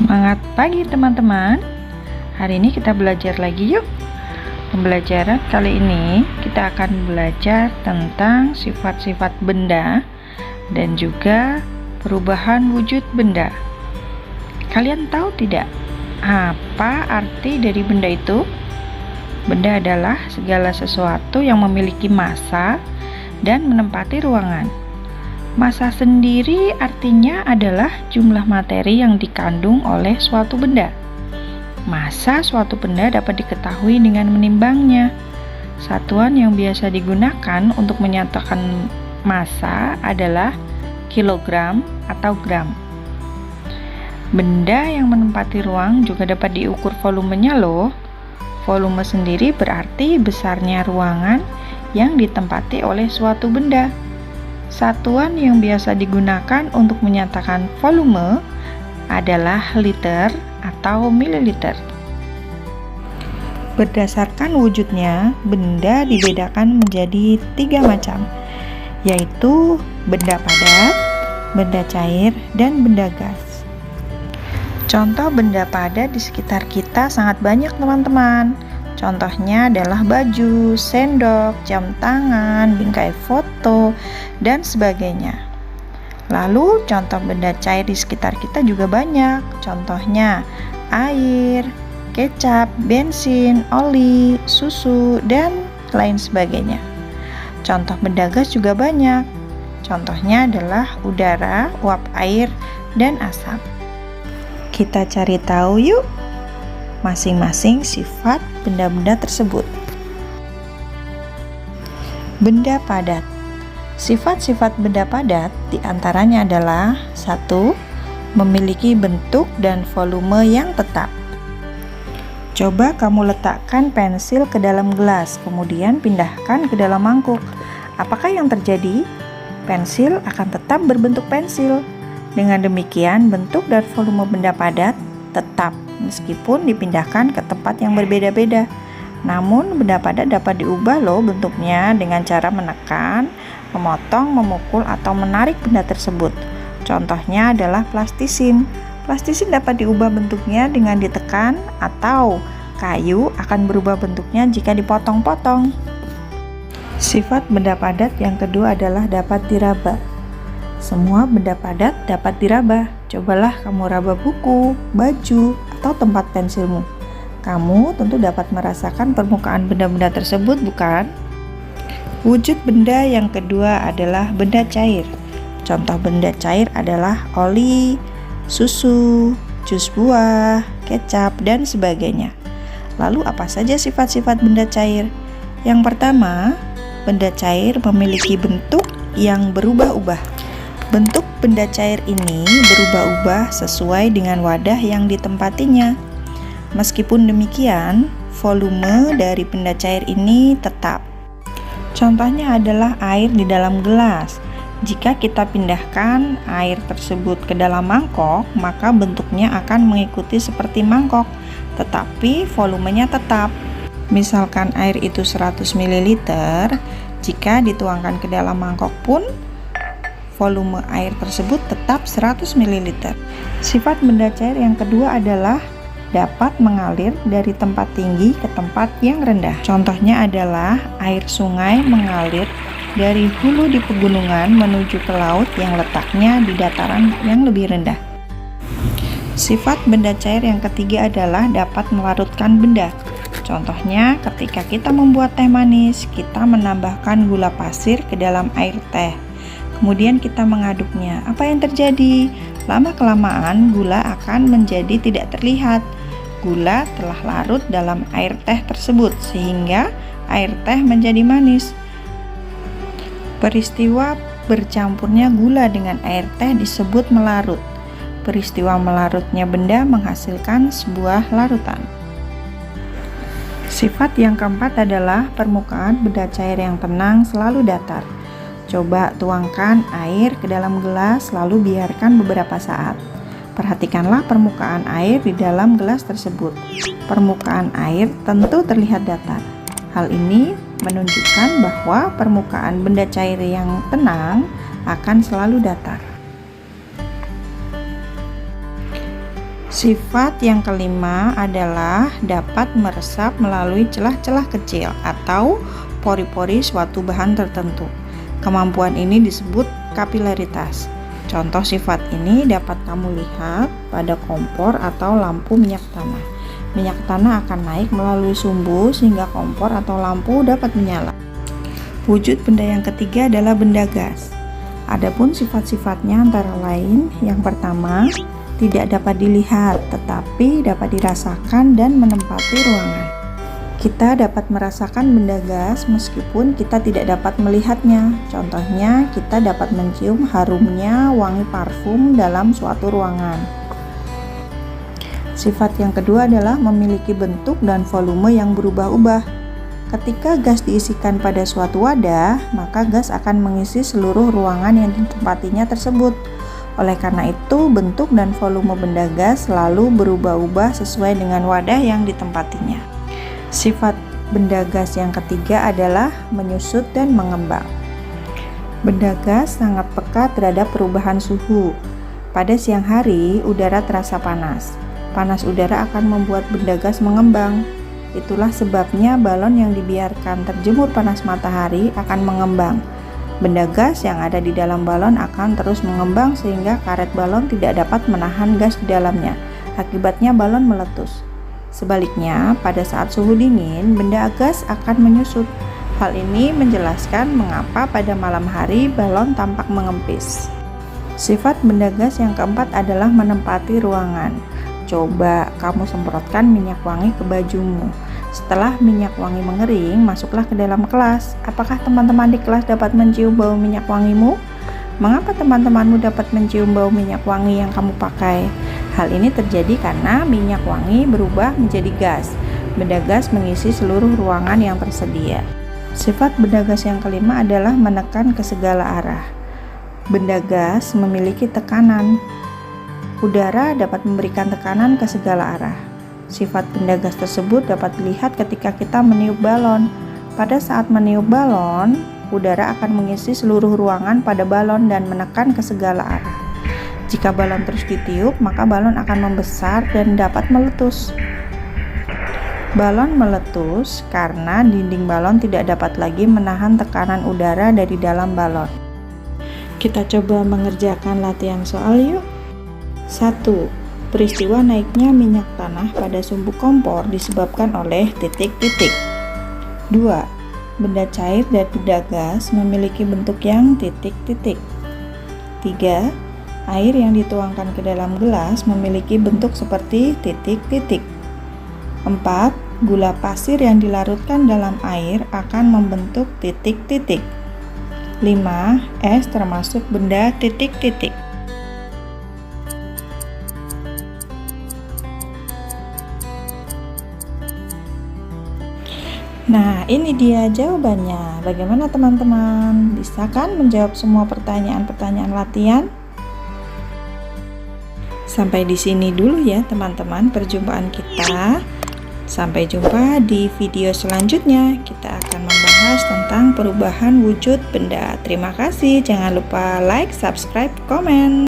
Semangat pagi teman-teman. Hari ini kita belajar lagi yuk. Pembelajaran kali ini kita akan belajar tentang sifat-sifat benda dan juga perubahan wujud benda. Kalian tahu tidak apa arti dari benda itu? Benda adalah segala sesuatu yang memiliki massa dan menempati ruangan. Massa sendiri artinya adalah jumlah materi yang dikandung oleh suatu benda. Massa suatu benda dapat diketahui dengan menimbangnya. Satuan yang biasa digunakan untuk menyatakan massa adalah kilogram atau gram. Benda yang menempati ruang juga dapat diukur volumenya loh. Volume sendiri berarti besarnya ruangan yang ditempati oleh suatu benda. Satuan yang biasa digunakan untuk menyatakan volume adalah liter atau mililiter. Berdasarkan wujudnya, benda dibedakan menjadi 3 macam, yaitu benda padat, benda cair, dan benda gas. Contoh benda padat di sekitar kita sangat banyak teman-teman. Contohnya adalah baju, sendok, jam tangan, bingkai foto, dan sebagainya. Lalu contoh benda cair di sekitar kita juga banyak. Contohnya air, kecap, bensin, oli, susu, dan lain sebagainya. Contoh benda gas juga banyak. Contohnya adalah udara, uap air, dan asap. Kita cari tahu yuk masing-masing sifat benda-benda tersebut. Benda padat. Sifat-sifat benda padat diantaranya adalah 1. Memiliki bentuk dan volume yang tetap. Coba kamu letakkan pensil ke dalam gelas, kemudian pindahkan ke dalam mangkuk. Apakah yang terjadi? Pensil akan tetap berbentuk pensil. Dengan demikian, bentuk dan volume benda padat tetap meskipun dipindahkan ke tempat yang berbeda-beda. Namun benda padat dapat diubah loh bentuknya dengan cara menekan, memotong, memukul, atau menarik benda tersebut. Contohnya adalah plastisin. Plastisin dapat diubah bentuknya dengan ditekan, atau kayu akan berubah bentuknya jika dipotong-potong. Sifat benda padat yang kedua adalah dapat diraba. Semua benda padat dapat diraba. Cobalah kamu raba buku, baju, atau tempat pensilmu. Kamu tentu dapat merasakan permukaan benda-benda tersebut, bukan? Wujud benda yang kedua adalah benda cair. Contoh benda cair adalah oli, susu, jus buah, kecap, dan sebagainya. Lalu apa saja sifat-sifat benda cair? Yang pertama, benda cair memiliki bentuk yang berubah-ubah. Bentuk benda cair ini berubah-ubah sesuai dengan wadah yang ditempatinya. Meskipun demikian, volume dari benda cair ini tetap. Contohnya adalah air di dalam gelas. Jika kita pindahkan air tersebut ke dalam mangkok, maka bentuknya akan mengikuti seperti mangkok, tetapi volumenya tetap. Misalkan air itu 100 ml, jika dituangkan ke dalam mangkok pun volume air tersebut tetap 100 ml. Sifat benda cair yang kedua adalah dapat mengalir dari tempat tinggi ke tempat yang rendah. Contohnya adalah air sungai mengalir dari hulu di pegunungan menuju ke laut yang letaknya di dataran yang lebih rendah. Sifat benda cair yang ketiga adalah dapat melarutkan benda. Contohnya ketika kita membuat teh manis, kita menambahkan gula pasir ke dalam air teh. Kemudian kita mengaduknya. Apa yang terjadi? Lama-kelamaan gula akan menjadi tidak terlihat. Gula telah larut dalam air teh tersebut sehingga air teh menjadi manis. Peristiwa bercampurnya gula dengan air teh disebut melarut. Peristiwa melarutnya benda menghasilkan sebuah larutan. Sifat yang keempat adalah permukaan benda cair yang tenang selalu datar. Coba tuangkan air ke dalam gelas lalu biarkan beberapa saat. Perhatikanlah permukaan air di dalam gelas tersebut. Permukaan air tentu terlihat datar. Hal ini menunjukkan bahwa permukaan benda cair yang tenang akan selalu datar. Sifat yang kelima adalah dapat meresap melalui celah-celah kecil atau pori-pori suatu bahan tertentu. Kemampuan ini disebut kapilaritas. Contoh sifat ini dapat kamu lihat pada kompor atau lampu minyak tanah. Minyak tanah akan naik melalui sumbu sehingga kompor atau lampu dapat menyala. Wujud benda yang ketiga adalah benda gas. Adapun sifat-sifatnya antara lain, yang pertama, tidak dapat dilihat tetapi dapat dirasakan dan menempati ruangan. Kita dapat merasakan benda gas meskipun kita tidak dapat melihatnya. Contohnya, kita dapat mencium harumnya wangi parfum dalam suatu ruangan. Sifat yang kedua adalah memiliki bentuk dan volume yang berubah-ubah. Ketika gas diisikan pada suatu wadah, maka gas akan mengisi seluruh ruangan yang ditempatinya tersebut. Oleh karena itu, bentuk dan volume benda gas selalu berubah-ubah sesuai dengan wadah yang ditempatinya. Sifat benda gas yang ketiga adalah menyusut dan mengembang. Benda gas sangat peka terhadap perubahan suhu. Pada siang hari, udara terasa panas. Panas udara akan membuat benda gas mengembang. Itulah sebabnya balon yang dibiarkan terjemur panas matahari akan mengembang. Benda gas yang ada di dalam balon akan terus mengembang sehingga karet balon tidak dapat menahan gas di dalamnya. Akibatnya balon meletus. Sebaliknya, pada saat suhu dingin, benda gas akan menyusut. Hal ini menjelaskan mengapa pada malam hari balon tampak mengempis. Sifat benda gas yang keempat adalah menempati ruangan. Coba kamu semprotkan minyak wangi ke bajumu. Setelah minyak wangi mengering, masuklah ke dalam kelas. Apakah teman-teman di kelas dapat mencium bau minyak wangimu? Mengapa teman-temanmu dapat mencium bau minyak wangi yang kamu pakai? Hal ini terjadi karena minyak wangi berubah menjadi gas. Benda gas mengisi seluruh ruangan yang tersedia. Sifat benda gas yang kelima adalah menekan ke segala arah. Benda gas memiliki tekanan. Udara dapat memberikan tekanan ke segala arah. Sifat benda gas tersebut dapat dilihat ketika kita meniup balon. Pada saat meniup balon, udara akan mengisi seluruh ruangan pada balon dan menekan ke segala arah. Jika balon terus ditiup, maka balon akan membesar dan dapat meletus. Balon meletus karena dinding balon tidak dapat lagi menahan tekanan udara dari dalam balon. Kita coba mengerjakan latihan soal yuk. 1. Peristiwa naiknya minyak tanah pada sumbu kompor disebabkan oleh titik-titik. 2. Benda cair dan benda gas memiliki bentuk yang titik-titik. 3. Air yang dituangkan ke dalam gelas memiliki bentuk seperti titik-titik. 4. Gula pasir yang dilarutkan dalam air akan membentuk titik-titik. 5. Es termasuk benda titik-titik. Nah, ini dia jawabannya. Bagaimana teman-teman? Bisa kan menjawab semua pertanyaan-pertanyaan latihan? Sampai di sini dulu ya teman-teman perjumpaan kita. Sampai jumpa di video selanjutnya. Kita akan membahas tentang perubahan wujud benda. Terima kasih. Jangan lupa like, subscribe, komen.